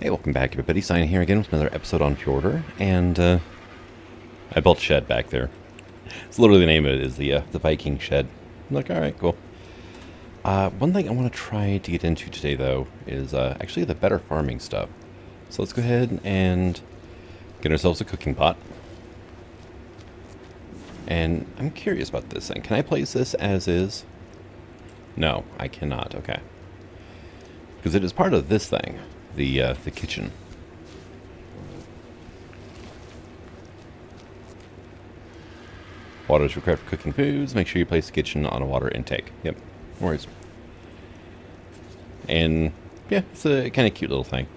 Hey, welcome back everybody. Sign here again with another episode on Fjordur, and I built a shed back there. It's literally the name of it is the Viking shed. I'm like, alright, cool. One thing I want to try to get into today though is actually the better farming stuff. So let's go ahead and get ourselves a cooking pot. And I'm curious about this thing. Can I place this as is? No, I cannot. Okay. Because it is part of this thing. The kitchen. Water is required for cooking foods. Make sure you place the kitchen on a water intake. Yep, no worries. And yeah, it's a kind of cute little thing.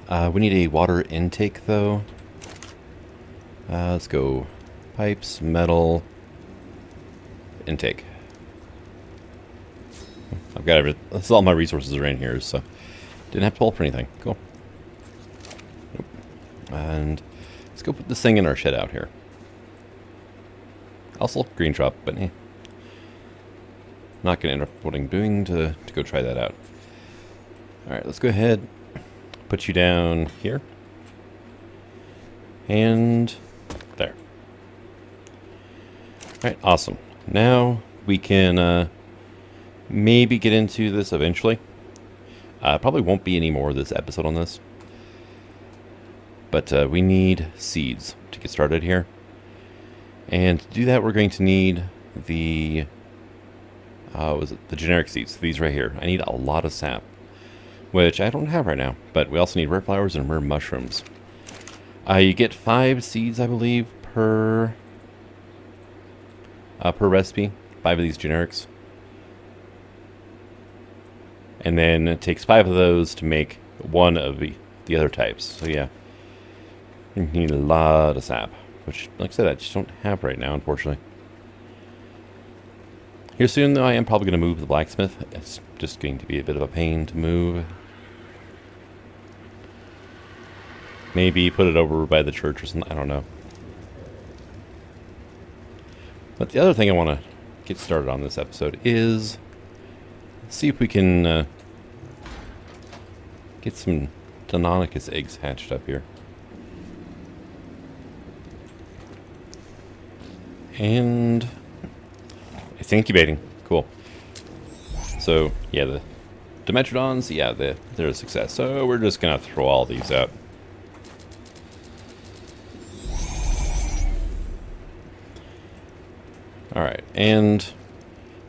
We need a water intake though. Let's go pipes, metal, intake. I've got everything. This is all my resources are in here, so didn't have to pull for anything. Cool. Nope. And let's go put this thing in our shed out here. Also green drop, but not gonna end up what I'm doing to go try that out. Alright, let's go ahead, put you down here. And there. Alright, awesome. Now we can maybe get into this eventually. Probably won't be any more of this episode on this. But we need seeds to get started here. And to do that, we're going to need the the generic seeds, these right here. I need a lot of sap, which I don't have right now. But we also need rare flowers and rare mushrooms. You get 5 seeds, I believe, per recipe. 5 of these generics. And then it takes 5 of those to make one of the other types. So yeah, you need a lot of sap, which, like I said, I just don't have right now, unfortunately. Here soon, though, I am probably going to move the blacksmith. It's just going to be a bit of a pain to move. Maybe put it over by the church or something. I don't know. But the other thing I want to get started on this episode is see if we can get some Deinonychus eggs hatched up here. And it's incubating. Cool. So, yeah, the Dimetrodons, yeah, they're a success. So we're just going to throw all these out. Alright, and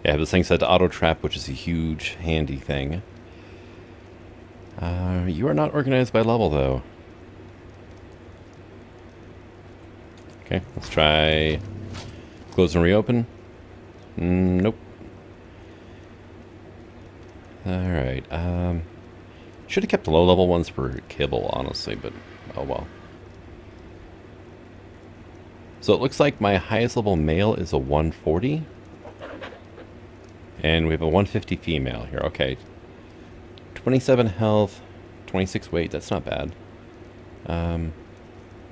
I have this thing set to auto trap, which is a huge, handy thing. You are not organized by level, though. Okay, let's try close and reopen. Nope. Alright, should have kept the low-level ones for kibble, honestly, but oh well. So it looks like my highest level male is a 140. And we have a 150 female here. Okay. 27 health, 26 weight. That's not bad.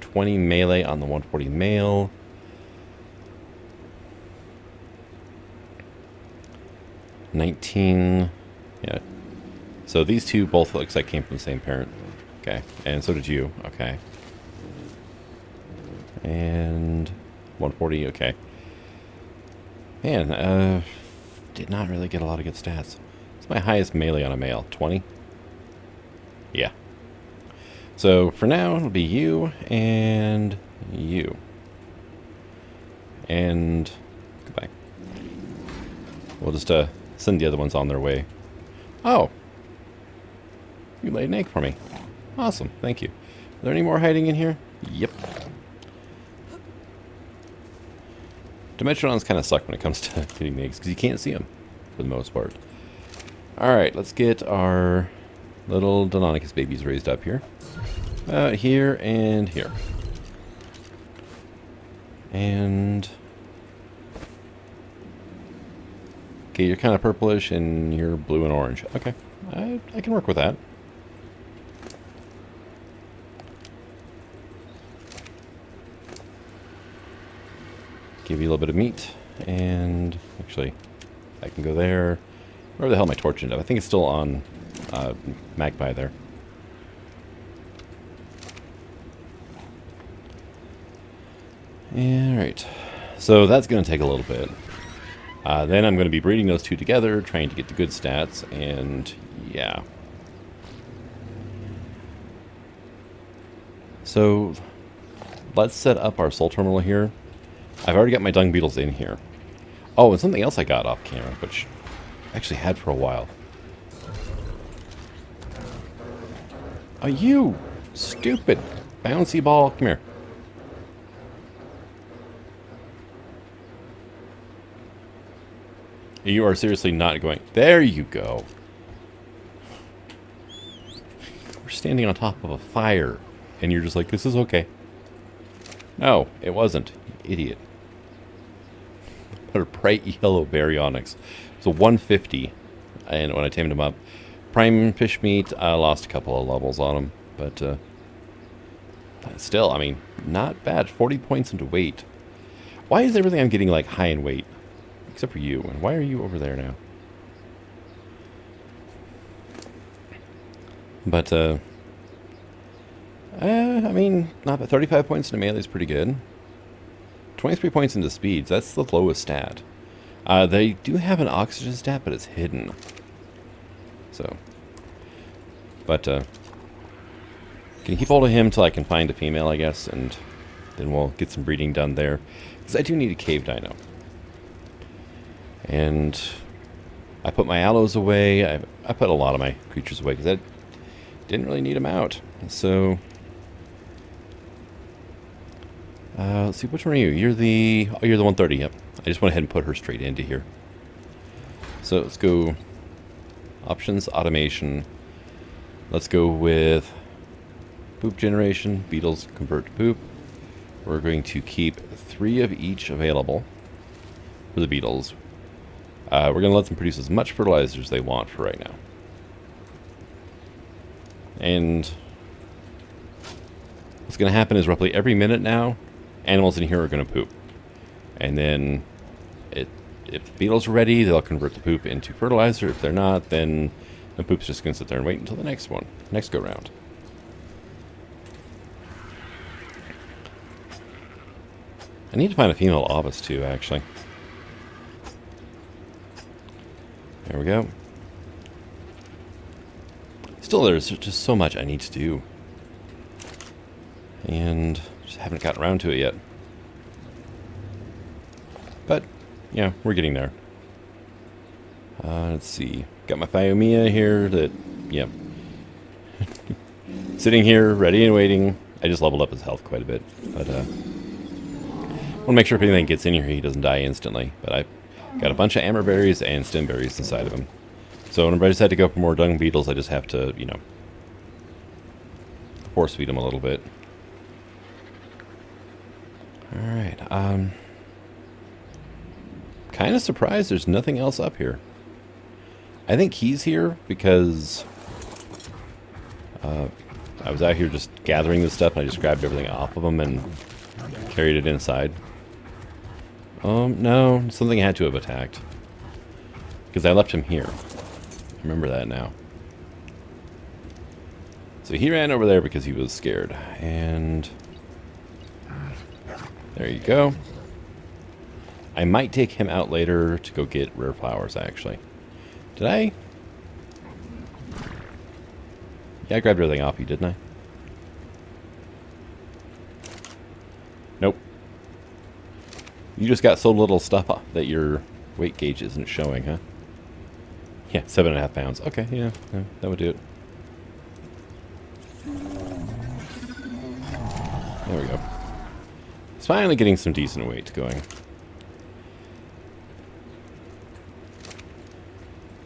20 melee on the 140 male. $19. Yeah. So these two both looks like came from the same parent. Okay. And so did you. Okay. And 140. Okay. Man, did not really get a lot of good stats. It's my highest melee on a male. 20? Yeah. So for now, it'll be you and you. And goodbye. We'll just send the other ones on their way. Oh! You laid an egg for me. Awesome, thank you. Are there any more hiding in here? Yep. Dimetrodons kind of suck when it comes to getting the eggs, because you can't see them, for the most part. Alright, let's get our little Deinonychus babies raised up here. Here and here. And okay, you're kind of purplish, and you're blue and orange. Okay, I can work with that. Give you a little bit of meat, and actually, I can go there. Where the hell my torch ended up? I think it's still on magpie there. Alright, so that's going to take a little bit. Then I'm going to be breeding those two together, trying to get the good stats, and yeah. So let's set up our soul terminal here. I've already got my dung beetles in here. Oh, and something else I got off camera, which I actually had for a while. Oh, you stupid bouncy ball. Come here. You are seriously not going... There you go. We're standing on top of a fire, and you're just like, this is okay. No, it wasn't. You idiot. Put a bright yellow baryonyx. It's a 150, and when I tamed him up. Prime fish meat, I lost a couple of levels on him, but still, I mean, not bad. 40 points into weight. Why is everything I'm getting, like, high in weight? Except for you. And why are you over there now? But, I mean, not bad. 35 points into melee is pretty good. 23 points into speeds. That's the lowest stat. They do have an oxygen stat, but it's hidden. So, but, can you keep hold of him till I can find a female, I guess, and then we'll get some breeding done there. Because I do need a cave dino. And I put my aloes away. I put a lot of my creatures away because I didn't really need them out. So, let's see, which one are you? You're the 130, yep. I just went ahead and put her straight into here. So let's go options, automation. Let's go with poop generation, beetles convert to poop. We're going to keep 3 of each available for the beetles. We're going to let them produce as much fertilizer as they want for right now. And what's going to happen is roughly every minute now, animals in here are going to poop. And then if the beetles are ready, they'll convert the poop into fertilizer. If they're not, then the poop's just going to sit there and wait until the next go round. I need to find a female obus too, actually. There we go. Still, there's just so much I need to do. And just haven't gotten around to it yet. But, yeah, we're getting there. Let's see. Got my Phiomia here that, yeah. Sitting here, ready and waiting. I just leveled up his health quite a bit. But, want to make sure if anything gets in here, he doesn't die instantly. But I got a bunch of amber berries and stem berries inside of him. So whenever I decide to go for more dung beetles, I just have to, you know, force feed them a little bit. Alright, kind of surprised there's nothing else up here. I think he's here because I was out here just gathering this stuff and I just grabbed everything off of him and carried it inside. No, something had to have attacked. Because I left him here. I remember that now. So he ran over there because he was scared. And there you go. I might take him out later to go get rare flowers, actually. Did I? Yeah, I grabbed everything off you, didn't I? Nope. You just got so little stuff that your weight gauge isn't showing, huh? Yeah, 7.5 pounds. Okay, yeah, that would do it. There we go. It's finally getting some decent weight going.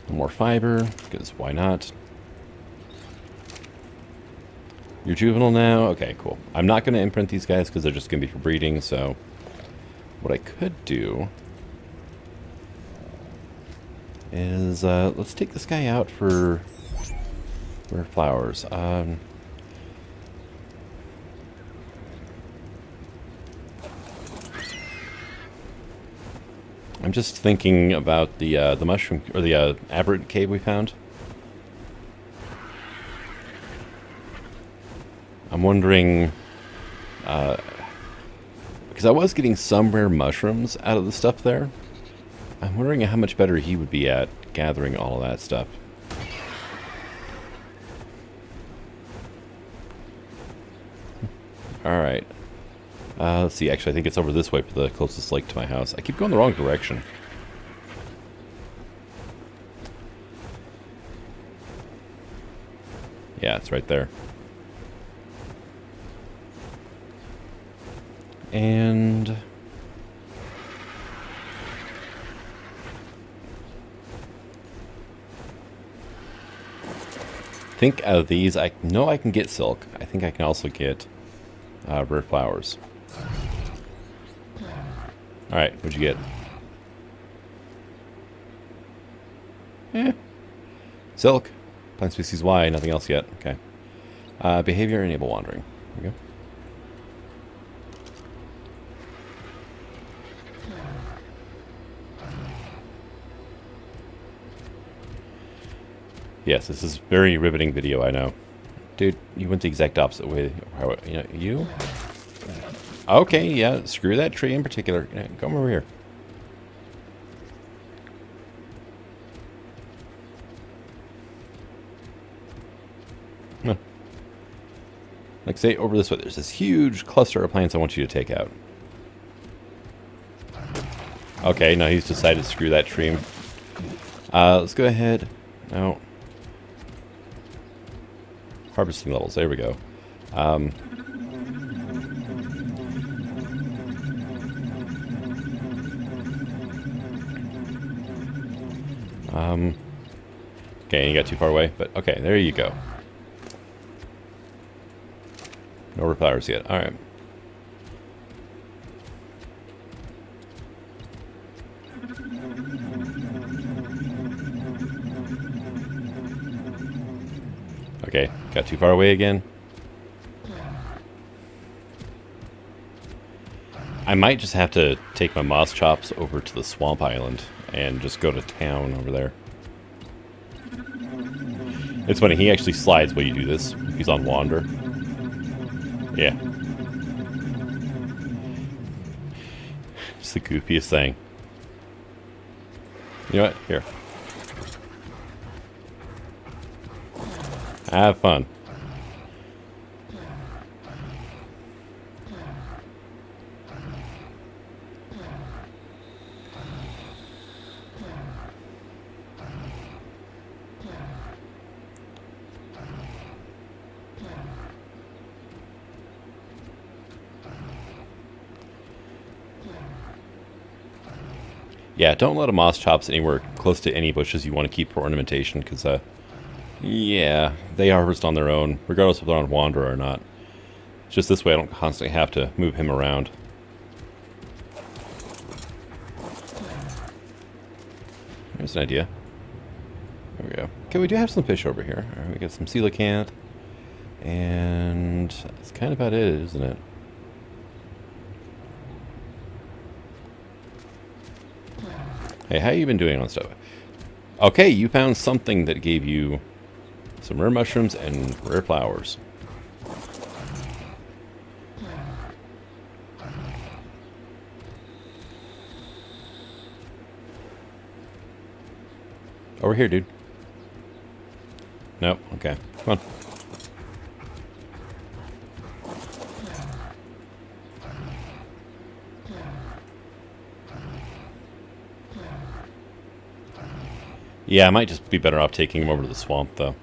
More fiber, because why not? You're juvenile now? Okay, cool. I'm not going to imprint these guys because they're just going to be for breeding, so what I could do is, let's take this guy out for flowers. I'm just thinking about the mushroom, or the aberrant cave we found. I'm wondering, because I was getting some rare mushrooms out of the stuff there. I'm wondering how much better he would be at gathering all of that stuff. Alright. Let's see, actually I think it's over this way for the closest lake to my house. I keep going the wrong direction. Yeah, it's right there. And... I think out of these, I know I can get silk. I think I can also get rare flowers. Alright, what'd you get? Silk. Plant species Y, nothing else yet. Okay. Behavior, enable wandering. There we go. Yes, this is very riveting video, I know. Dude, you went the exact opposite way. How, you? Okay, yeah, screw that tree in particular. Come over here. Huh. Like, say, over this way, there's this huge cluster of plants I want you to take out. Okay, now he's decided to screw that tree. Let's go ahead. No. Harvesting levels, there we go. Okay, you got too far away, but okay, there you go. No reflowers yet, alright. Okay, got too far away again. I might just have to take my moss chops over to the swamp island and just go to town over there. It's funny, he actually slides while you do this. He's on wander. Yeah. It's the goofiest thing. You know what? Here. Have fun. Yeah, don't let a moss chops anywhere close to any bushes you want to keep for ornamentation, because, yeah, they harvest on their own, regardless if they're on wander or not. It's just this way I don't constantly have to move him around. There's an idea. There we go. Okay, we do have some fish over here. All right, we got some coelacanth. And that's kind of about it, isn't it? Hey, how you been doing on stuff? Okay, you found something that gave you some rare mushrooms and rare flowers. Over here, dude. Nope, okay. Come on. Yeah, I might just be better off taking him over to the swamp, though.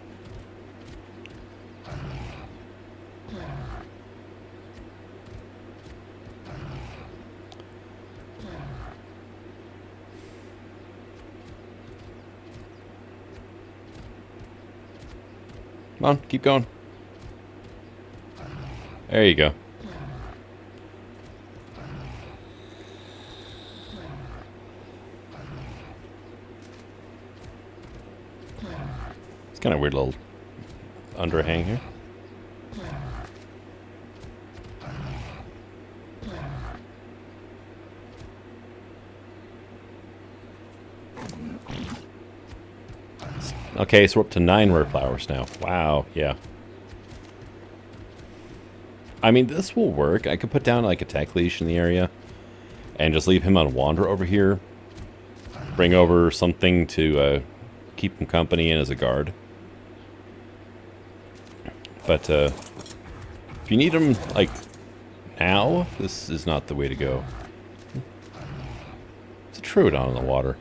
Come on, keep going. There you go. It's kind of a weird little underhang here. Okay, so we're up to 9 rare flowers now. Wow, yeah. I mean, this will work. I could put down like a tech leash in the area and just leave him on wander over here. Bring over something to keep him company and as a guard. But if you need him like now, this is not the way to go. It's a Troodon in the water.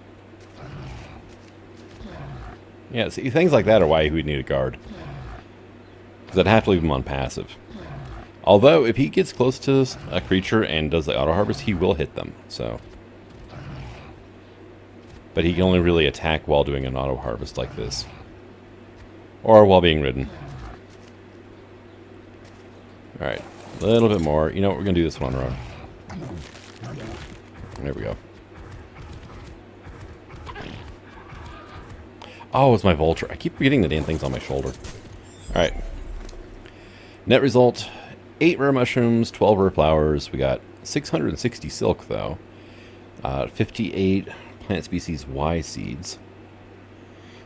Yeah, see, things like that are why we'd need a guard. Because I'd have to leave him on passive. Although, if he gets close to a creature and does the auto-harvest, he will hit them, so. But he can only really attack while doing an auto-harvest like this. Or while being ridden. Alright, a little bit more. You know what, we're going to do this one on our own. There we go. Oh, it's my vulture. I keep forgetting the damn thing's on my shoulder. Alright. Net result, 8 rare mushrooms, 12 rare flowers. We got 660 silk, though. 58 plant species Y seeds.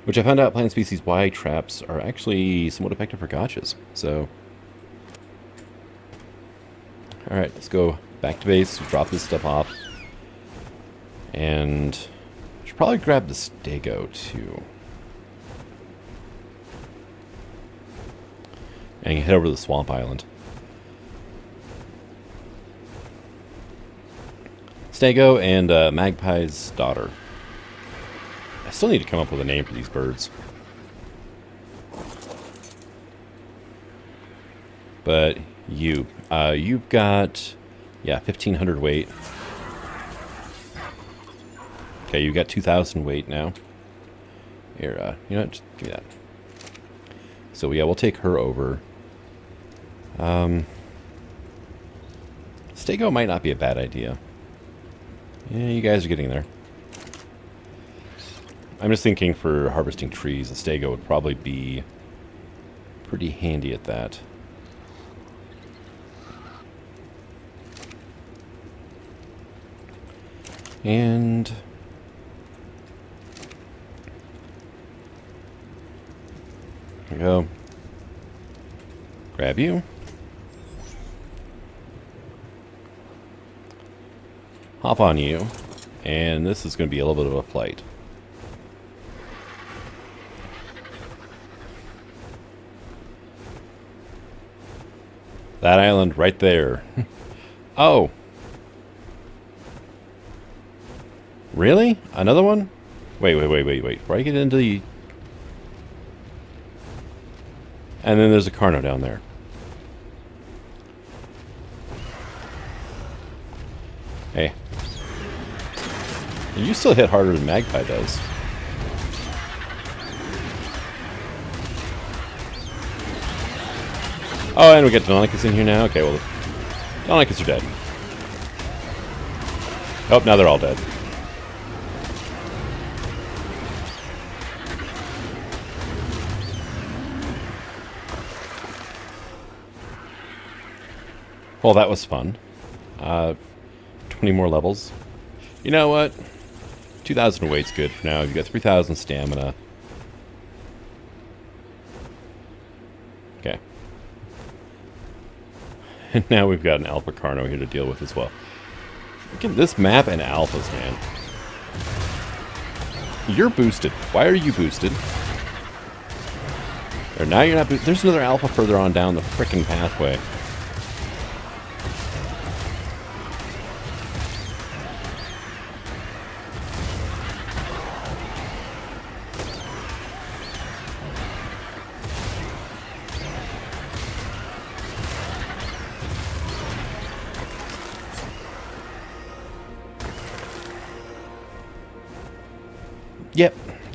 Which I found out plant species Y traps are actually somewhat effective for gotchas. So, alright, let's go back to base, drop this stuff off. And I should probably grab the stego, too. And head over to the Swamp Island. Stego and Magpie's daughter. I still need to come up with a name for these birds. But you've got, yeah, 1,500 weight. Okay, you've got 2,000 weight now. Here, you know what, just give me that. So yeah, we'll take her over. Stego might not be a bad idea. Yeah, you guys are getting there. I'm just thinking for harvesting trees, a stego would probably be pretty handy at that. And there we go. Grab you. Hop on you. And this is going to be a little bit of a flight. That island right there. Oh. Really? Another one? Wait. Before I get into the... And then there's a Carno down there. Hey. You still hit harder than Magpie does. Oh, and we get Dinonicus in here now? Okay, well, Dinonicus are dead. Oh, now they're all dead. Well, that was fun. 20 more levels. You know what? 2,000 weight's good for now. You've got 3,000 stamina. Okay. And now we've got an Alpha Carno here to deal with as well. Look at this map and alphas, man. You're boosted. Why are you boosted? Or now you're not boosted. There's another alpha further on down the frickin' pathway.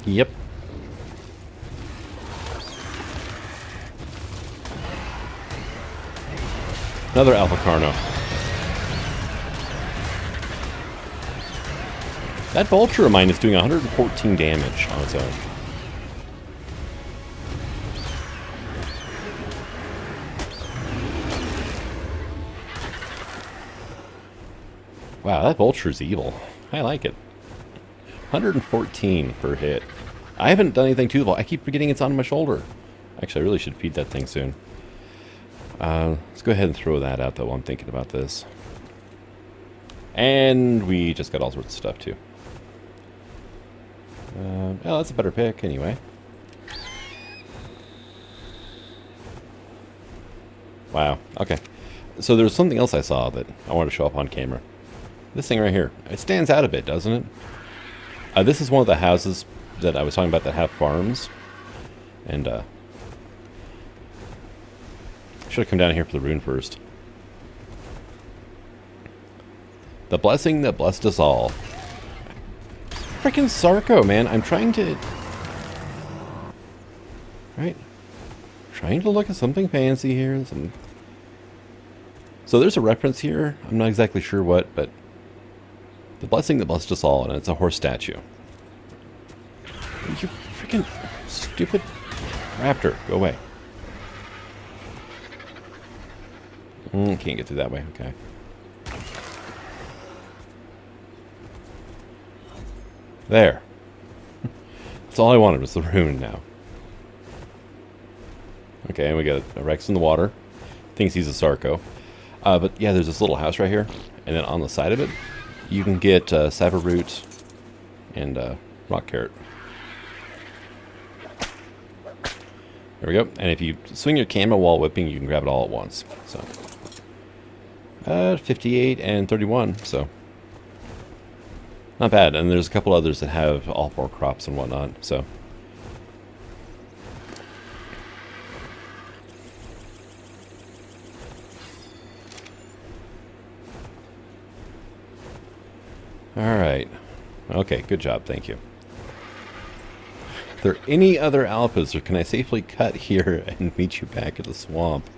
Yep. Another Alpha Carno. That Vulture of mine is doing 114 damage on its own. Wow, that Vulture's evil. I like it. 114 per hit. I haven't done anything to the ball. I keep forgetting it's on my shoulder. Actually, I really should feed that thing soon. Let's go ahead and throw that out, though, while I'm thinking about this. And we just got all sorts of stuff, too. Well, that's a better pick, anyway. Wow, okay. So there's something else I saw that I wanted to show up on camera. This thing right here. It stands out a bit, doesn't it? This is one of the houses that I was talking about that have farms. And, should have come down here for the rune first. The blessing that blessed us all. Freaking Sarko, man. I'm trying to... Right? Trying to look at something fancy here. So there's a reference here. I'm not exactly sure what, but... The blessing that blessed us all, and it's a horse statue. You freaking stupid raptor. Go away. Can't get through that way. Okay. There. That's all I wanted was the rune now. Okay, and we got a Rex in the water. Thinks he's a Sarko. But yeah, there's this little house right here. And then on the side of it, you can get Sava Root and Rock Carrot. There we go. And if you swing your camera while whipping, you can grab it all at once. So, 58 and 31. So, not bad. And there's a couple others that have all 4 crops and whatnot. So, all right. Okay, good job. Thank you. Are there any other alphas, or can I safely cut here and meet you back at the swamp?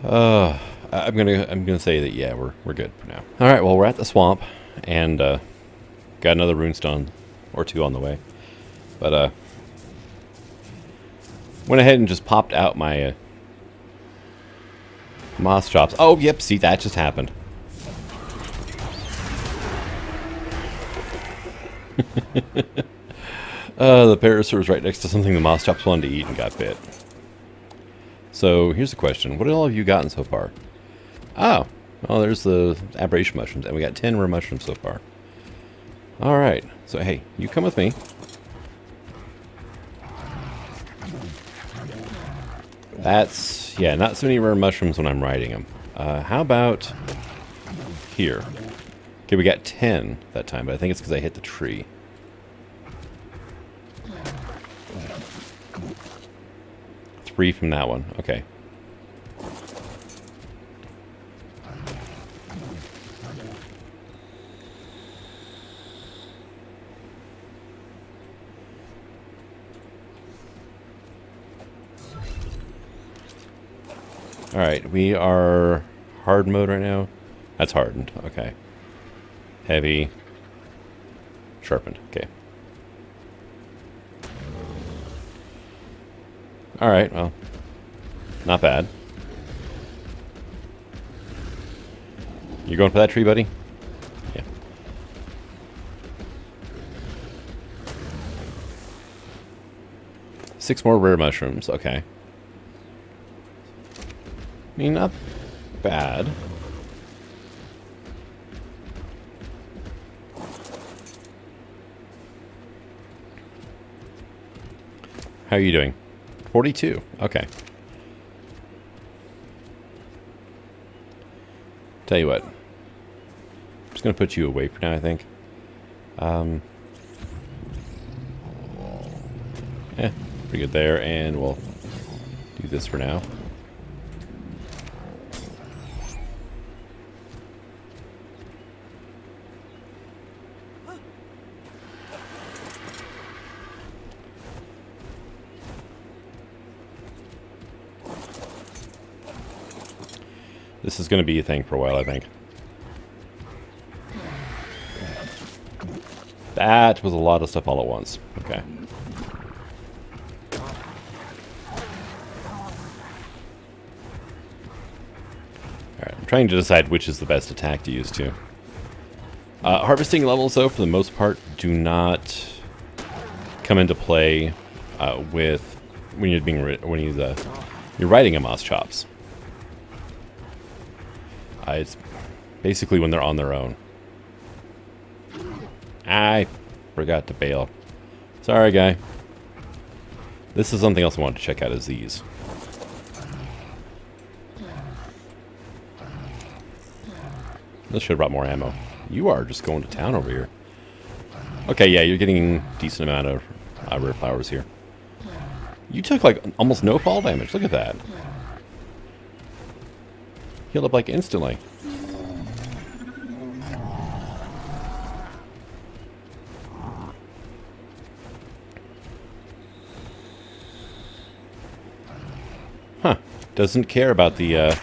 I'm gonna say that yeah, we're good for now. All right, well we're at the swamp, and got another runestone or 2 on the way, but went ahead and just popped out my moss chops. Oh, yep, see that just happened. The Parasaur was right next to something the moss chops wanted to eat and got bit. So here's the question: what have all of you gotten so far? Oh, well, there's the Aberration Mushrooms, and we got 10 rare mushrooms so far. All right, so hey, you come with me. That's yeah, not so many rare mushrooms when I'm riding them. How about here? Okay, we got 10 that time, but I think it's because I hit the tree. Three from that one. Okay. Alright, we are hard mode right now. That's hardened. Okay. Heavy. Sharpened. Okay. Alright, well, not bad. You going for that tree, buddy? Yeah. Six more rare mushrooms, okay. I mean, not bad. How are you doing? 42. Okay. Tell you what. I'm just going to put you away for now, I think. Yeah, pretty good there. And we'll do this for now. This is going to be a thing for a while, I think. That was a lot of stuff all at once. Okay. Alright, I'm trying to decide which is the best attack to use, too. Harvesting levels, though, for the most part, do not come into play with when you're riding a moss chops. It's basically when they're on their own. I forgot to bail. Sorry, guy. This is something else I wanted to check out, is these. This should have brought more ammo. You are just going to town over here. Okay, yeah, you're getting a decent amount of rare flowers here. You took, like, almost no fall damage. Look at that. Healed up, like, instantly. Huh. Doesn't care about the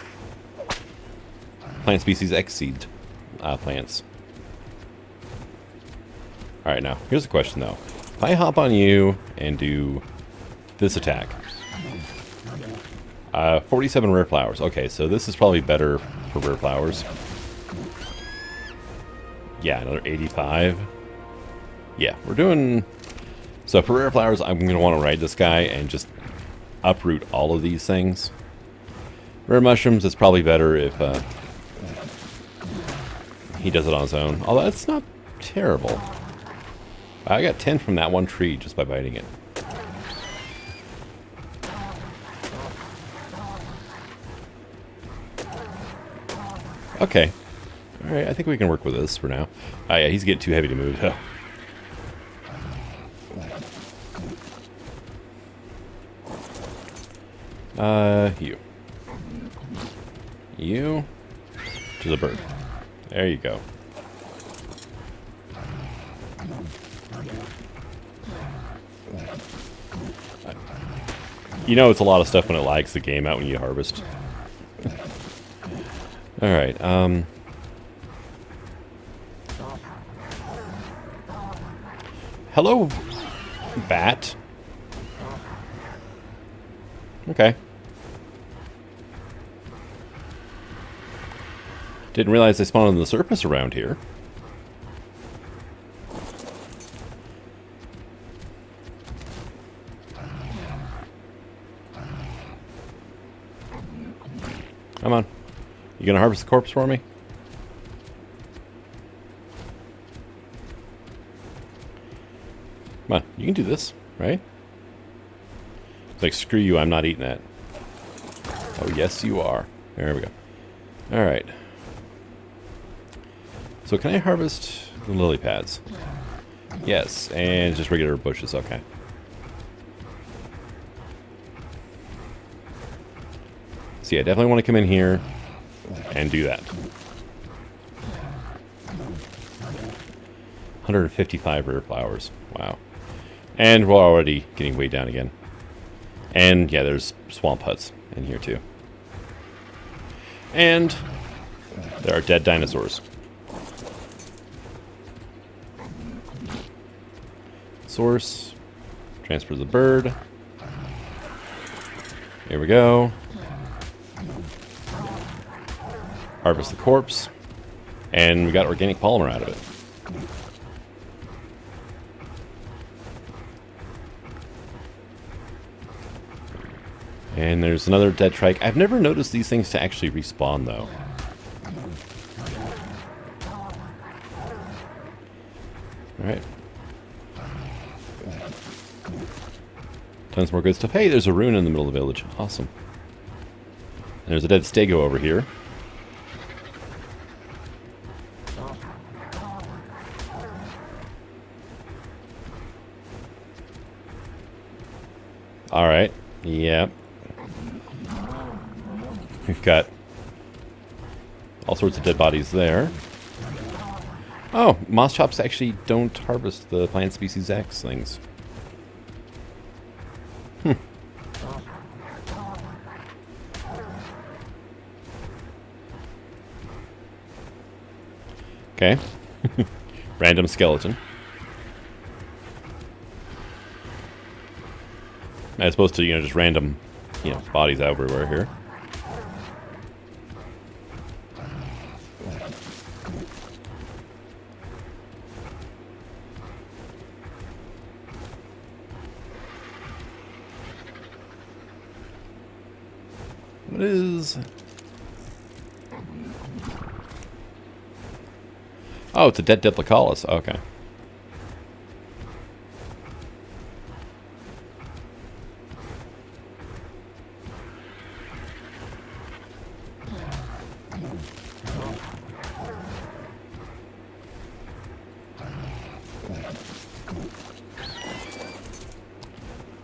plant species X seed plants. Alright, now, here's the question, though. If I hop on you and do this attack. 47 rare flowers. Okay, so this is probably better for rare flowers. Yeah, another 85. Yeah, we're doing... So for rare flowers, I'm going to want to ride this guy and just uproot all of these things. Rare mushrooms, it's probably better if he does it on his own. Although it's not terrible. I got 10 from that one tree just by biting it. Okay. Alright, I think we can work with this for now. Yeah, he's getting too heavy to move, though. You. You. To the bird. There you go. You know it's a lot of stuff when it lags the game out when you harvest. Alright, hello, bat. Okay. Didn't realize they spawned on the surface around here. Come on. You gonna harvest the corpse for me? Come on, you can do this, right? It's like, screw you, I'm not eating that. Oh, yes, you are. There we go. Alright. So can I harvest the lily pads? Yes, and just regular bushes, okay. So yeah, definitely want to come in here and do that. 155 rare flowers. Wow. And we're already getting way down again. And yeah, there's swamp huts in here too. And there are dead dinosaurs. Source. Transfer the bird. Here we go. Harvest the corpse. And we got organic polymer out of it. And there's another dead trike. I've never noticed these things to actually respawn, though. Alright. Tons more good stuff. Hey, there's a rune in the middle of the village. Awesome. There's a dead stego over here. Alright. Yep. We've got all sorts of dead bodies there. Oh, moss chops actually don't harvest the plant species X things. Okay. Random skeleton. As opposed to, just random, bodies everywhere here. What is... Oh, it's a dead Diplocalus. Okay.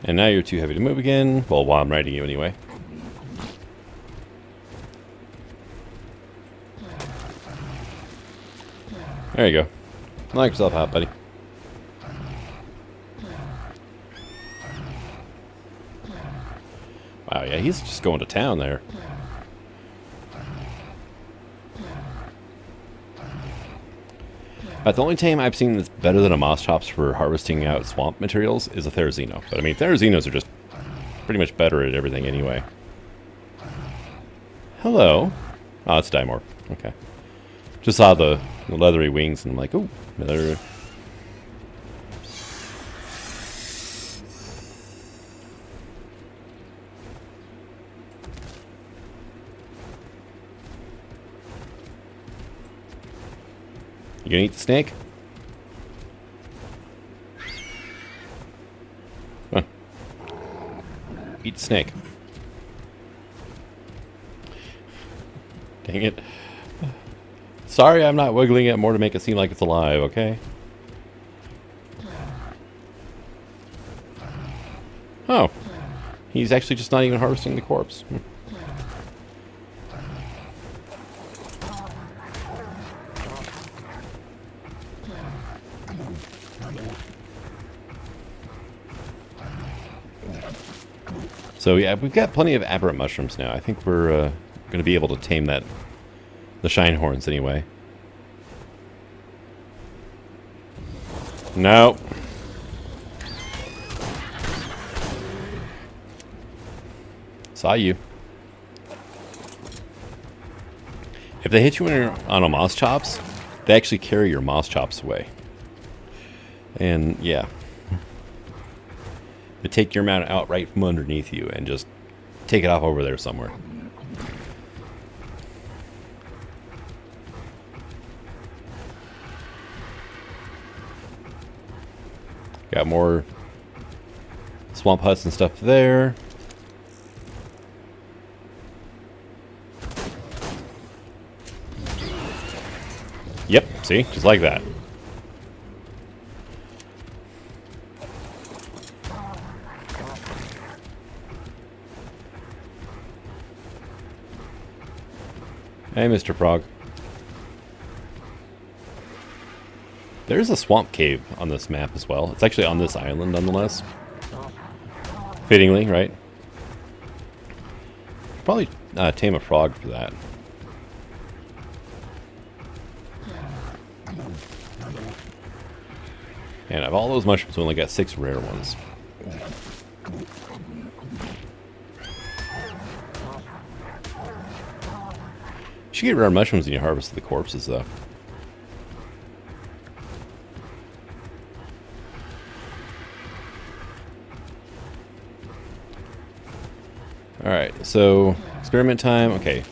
And now you're too heavy to move again. Well, while I'm riding you anyway. There you go. Knock yourself out, buddy. Wow, yeah, he's just going to town there. But the only tame I've seen that's better than a Moss Chops for harvesting out swamp materials is a Therizino. But I mean, Therizinos are just pretty much better at everything anyway. Hello. Oh, it's a Dimorph. Okay. Just saw the leathery wings and I'm like, oh, another. You gonna eat the snake? Huh. Eat the snake. Dang it. Sorry, I'm not wiggling it more to make it seem like it's alive, okay? Oh. He's actually just not even harvesting the corpse. So yeah, we've got plenty of aberrant mushrooms now. I think we're going to be able to tame that, the shine horns anyway. No. Saw you. If they hit you on a moss chops, they actually carry your moss chops away. And yeah. They take your mount out right from underneath you and just take it off over there somewhere. Got more swamp huts and stuff there. Yep, see? Just like that. Hey, Mr. Frog. There's a swamp cave on this map as well. It's actually on this island, nonetheless. Fittingly, right? Probably tame a frog for that. And of all those mushrooms, we only got 6 rare ones. You should get rare mushrooms when you harvest the corpses, though. Alright, so experiment time. Okay.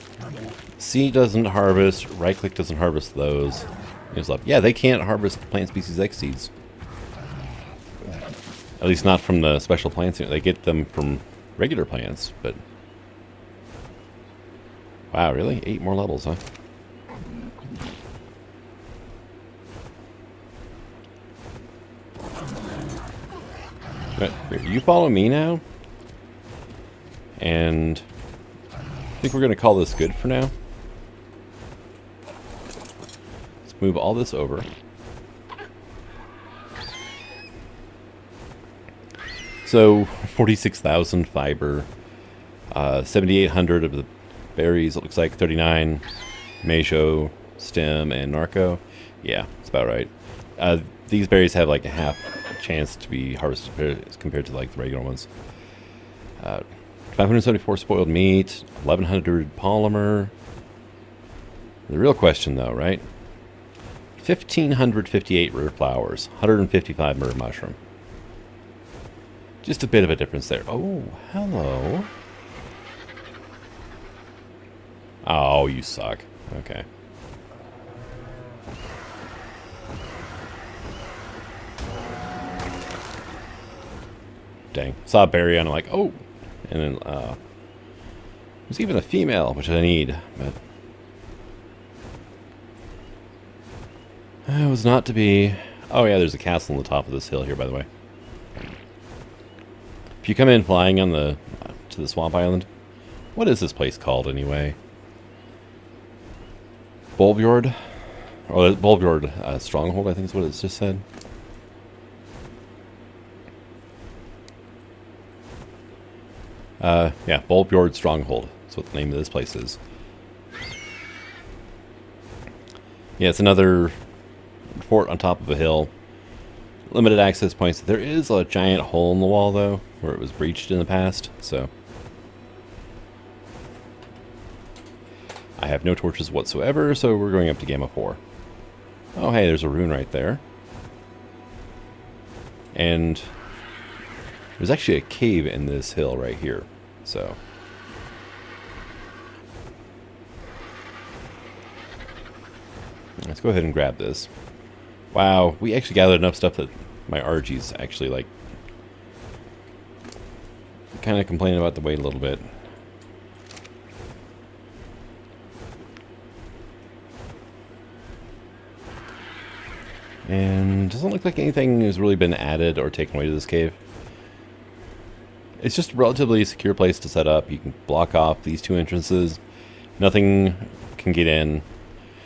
C doesn't harvest, right click doesn't harvest those. It's like, yeah, they can't harvest plant species X seeds. At least not from the special plants. They get them from regular plants, but... Wow, really? 8 more levels, huh? But you follow me now? And I think we're going to call this good for now. Let's move all this over. So, 46,000 fiber, 7,800 of the berries, it looks like 39, Mejo, Stem, and Narco. Yeah, that's about right. These berries have like a half chance to be harvested compared to like the regular ones. 574 spoiled meat, 1,100 polymer. The real question though, right? 1,558 rare flowers, 155 myrrh mushroom. Just a bit of a difference there. Oh, hello. Oh, you suck. Okay. dang. Saw a berry and I'm like, oh! And then, there's even a female, which I need, but... it was not to be. Oh yeah, there's a castle on the top of this hill here, by the way. If you come in flying on to the Swamp Island, what is this place called anyway? Bulbjord? Or Bulbjord Stronghold, I think is what it's just said. Yeah, Bulbjord Stronghold. That's what the name of this place is. Yeah, it's another fort on top of a hill. Limited access points. There is a giant hole in the wall, though, where it was breached in the past, so... I have no torches whatsoever, so we're going up to Gamma 4. Oh, hey, there's a rune right there. And there's actually a cave in this hill right here, so... let's go ahead and grab this. Wow, we actually gathered enough stuff that my RG's actually, like, kind of complaining about the weight a little bit. And doesn't look like anything has really been added or taken away to this cave. It's just a relatively secure place to set up. You can block off these two entrances. Nothing can get in.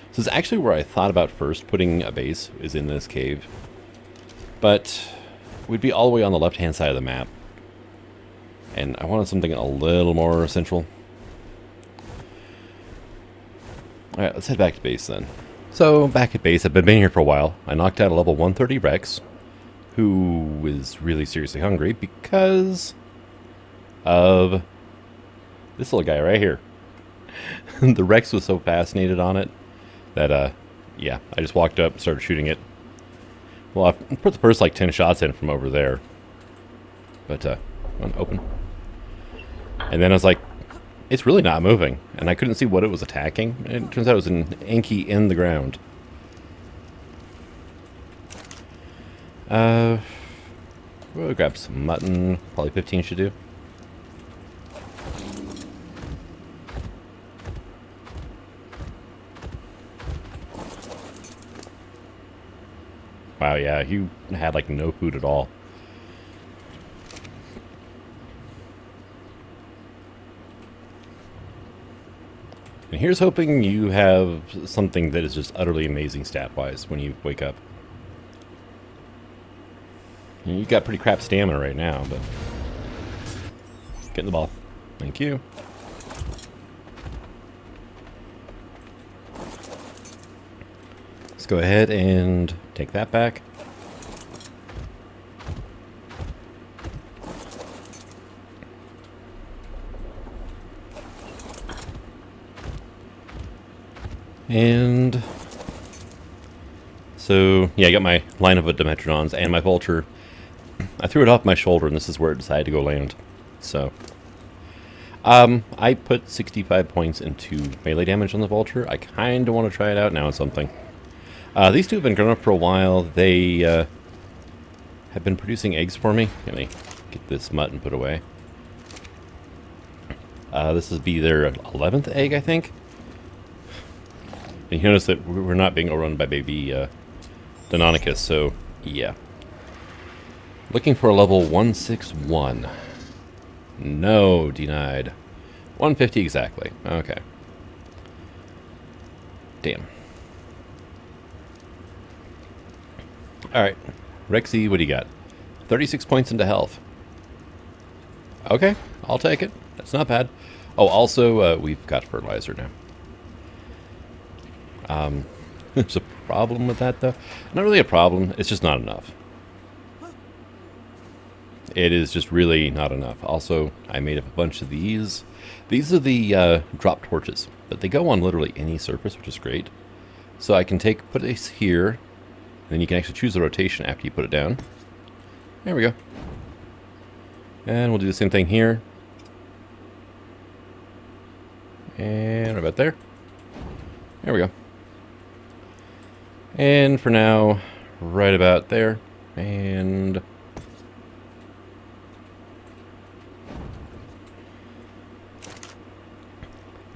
This is actually where I thought about first putting a base, is in this cave. But we'd be all the way on the left-hand side of the map. And I wanted something a little more central. Alright, let's head back to base then. So, back at base, I've been here for a while. I knocked out a level 130 Rex, who is really seriously hungry because of this little guy right here. The Rex was so fascinated on it that, yeah, I just walked up and started shooting it. Well, I put the first, like, 10 shots in from over there. But, open. And then I was like, it's really not moving. And I couldn't see what it was attacking. And it turns out it was an Anki in the ground. We'll grab some mutton. Probably 15 should do. Wow, yeah, he had like no food at all. And here's hoping you have something that is just utterly amazing stat-wise when you wake up. You got pretty crap stamina right now, but... get in the ball. Thank you. Let's go ahead and take that back. And so, yeah, I got my line of Dimetrodons and my Vulture. I threw it off my shoulder, and this is where it decided to go land. So, I put 65 points into melee damage on the Vulture. I kind of want to try it out now on something. These two have been growing up for a while. They have been producing eggs for me. Let me get this mutton put away. This will be their 11th egg, I think. And you notice that we're not being overrun by baby Deinonychus, so yeah. Looking for a level 161. No, denied. 150 exactly. Okay. Damn. Alright. Rexy, what do you got? 36 points into health. Okay, I'll take it. That's not bad. Oh, also, we've got fertilizer now. There's a problem with that, though. Not really a problem. It's just not enough. It is just really not enough. Also, I made up a bunch of these. These are the drop torches, but they go on literally any surface, which is great. So I can put this here, and then you can actually choose the rotation after you put it down. There we go. And we'll do the same thing here. And right about there. There we go. And for now, right about there. And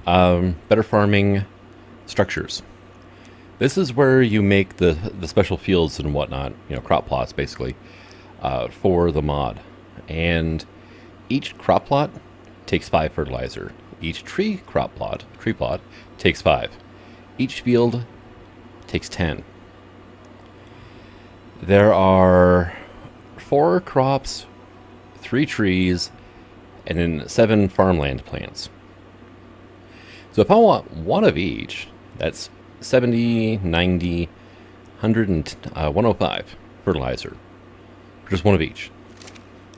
Better farming structures. This is where you make the special fields and whatnot, you know, crop plots basically, for the mod. And each crop plot takes 5 fertilizer. Each tree plot takes 5. Each field takes 10. There are 4 crops, 3 trees, and then 7 farmland plants. So if I want one of each, that's 70, 90, 100, and 105 fertilizer. Just one of each.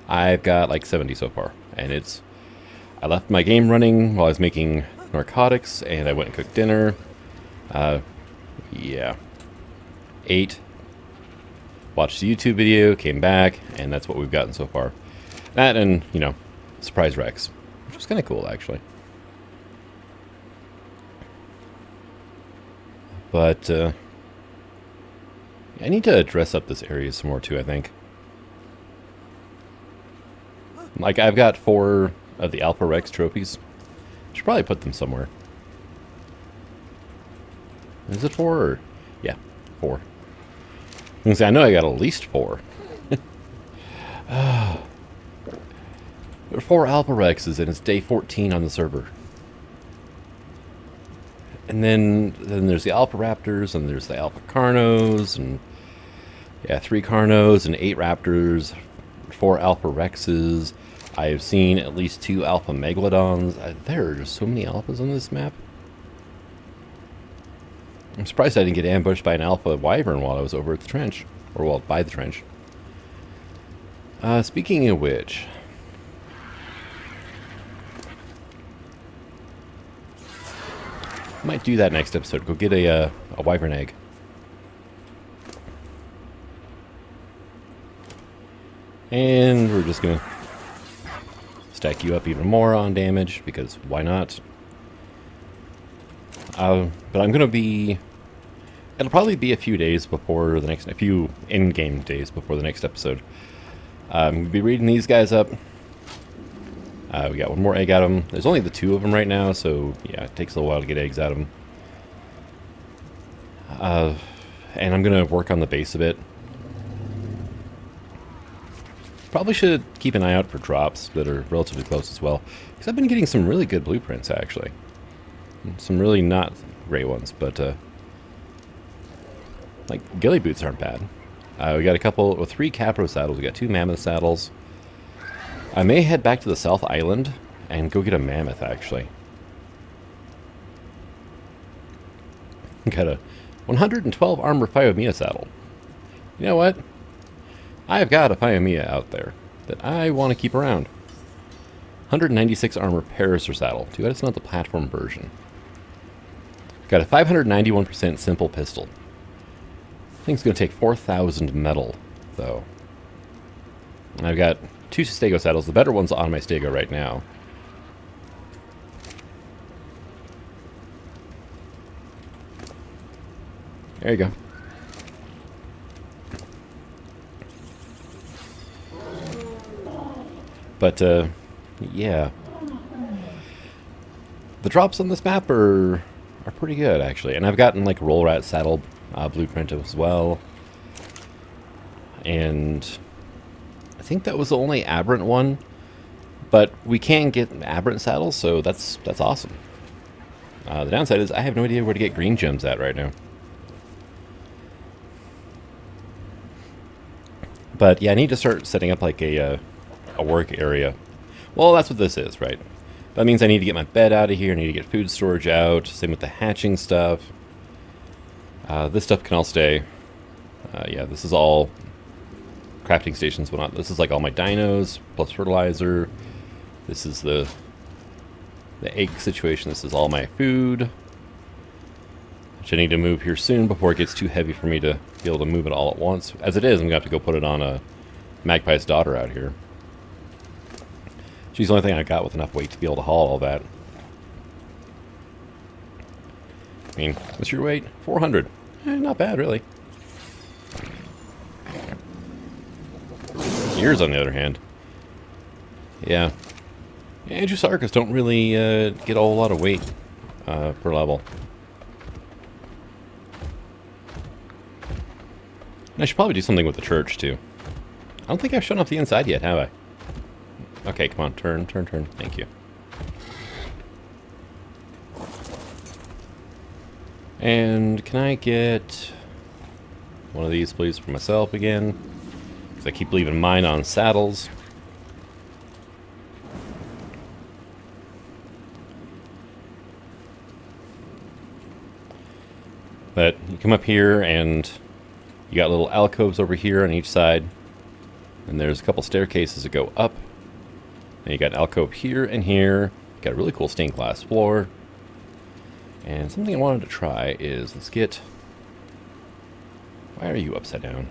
I've got like 70 so far, and I left my game running while I was making narcotics, and I went and cooked dinner. Yeah. Ate. Watched a YouTube video, came back, and that's what we've gotten so far. That and, you know, surprise Rex, which was kind of cool, actually. But, I need to dress up this area some more, too, I think. Like, I've got 4 of the Alpha Rex trophies. Should probably put them somewhere. Is it 4 or... Yeah, 4. I know I got at least 4. There are 4 Alpha Rexes, and it's day 14 on the server. And then there's the Alpha Raptors, and there's the Alpha Carnos, and... Yeah, 3 Carnos, and 8 Raptors, 4 Alpha Rexes. I've seen at least 2 Alpha Megalodons. There are just so many Alphas on this map. I'm surprised I didn't get ambushed by an Alpha Wyvern while I was over at the trench. Or, well, by the trench. Speaking of which... I might do that next episode. Go get a Wyvern egg. And we're just gonna stack you up even more on damage, because why not? But I'm gonna be... It'll probably be a few days before the next... A few in-game days before the next episode. I'm gonna be reading these guys up. We got one more egg out of them. There's only the 2 of them right now, so yeah, it takes a little while to get eggs out of them. And I'm gonna work on the base a bit. Probably should keep an eye out for drops that are relatively close as well, because I've been getting some really good blueprints, actually. Some really not great ones, but like ghillie boots aren't bad. We got a couple, well, 3 Capro saddles. We got 2 mammoth saddles. I may head back to the South Island and go get a mammoth, actually. Got a 112 armor Phiomia saddle. You know what? I've got a Phiomia out there that I want to keep around. 196 armor Parasaur saddle. Too bad it's not the platform version. Got a 591% simple pistol. Thing's going to take 4,000 metal, though. And I've got 2 Stego saddles. The better one's on my Stego right now. There you go. But, yeah. The drops on this map are pretty good, actually. And I've gotten, like, Roll Rat saddle blueprint as well. And I think that was the only aberrant one. But we can get aberrant saddles, so that's awesome. The downside is I have no idea where to get green gems at right now. But, yeah, I need to start setting up, like, a work area. Well, that's what this is, right? That means I need to get my bed out of here. I need to get food storage out. Same with the hatching stuff. This stuff can all stay. Yeah, this is all crafting stations. Whatnot. This is like all my dinos plus fertilizer. This is the egg situation. This is all my food, which I need to move here soon before it gets too heavy for me to be able to move it all at once. As it is, I'm going to have to go put it on a Magpie's daughter out here. She's the only thing I got with enough weight to be able to haul all that. I mean, what's your weight? 400. Not bad, really. Yours, on the other hand. Yeah. Angiosarcus don't really get a whole lot of weight per level. And I should probably do something with the church, too. I don't think I've shown off the inside yet, have I? Okay, come on. Turn. Thank you. And can I get one of these, please, for myself again? Because I keep leaving mine on saddles. But you come up here and you got little alcoves over here on each side. And there's a couple staircases that go up. And you got an alcove here and here. Got a really cool stained glass floor. And something I wanted to try is, let's get... Why are you upside down?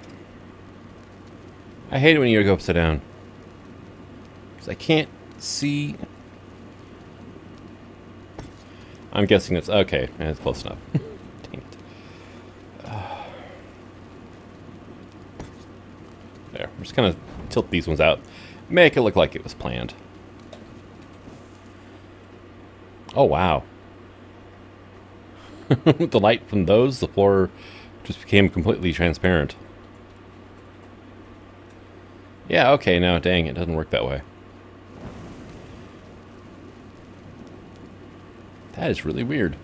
I hate it when you go upside down. Because I can't see... I'm guessing it's... Okay, it's close enough. Dang it. There, I'm just gonna tilt these ones out. Make it look like it was planned. Oh, wow. With the light from those, the floor just became completely transparent. Yeah, okay, no, dang, it doesn't work that way. That is really weird.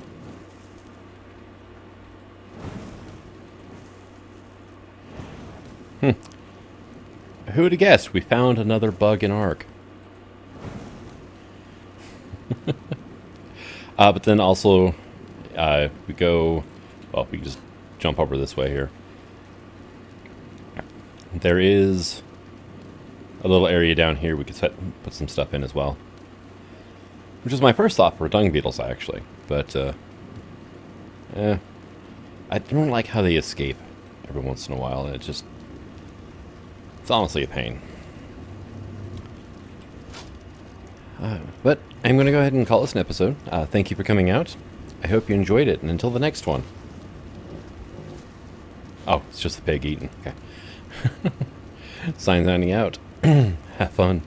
Who would have guessed we found another bug in Ark? But then also, we go... Well, we can just jump over this way here. There is a little area down here we could put some stuff in as well. Which is my first thought for dung beetles, actually. But, I don't like how they escape every once in a while. And it's honestly a pain. But I'm going to go ahead and call this an episode. Thank you for coming out. I hope you enjoyed it, and until the next one. Oh, it's just the pig eating. Okay. Sign signing out. Have fun.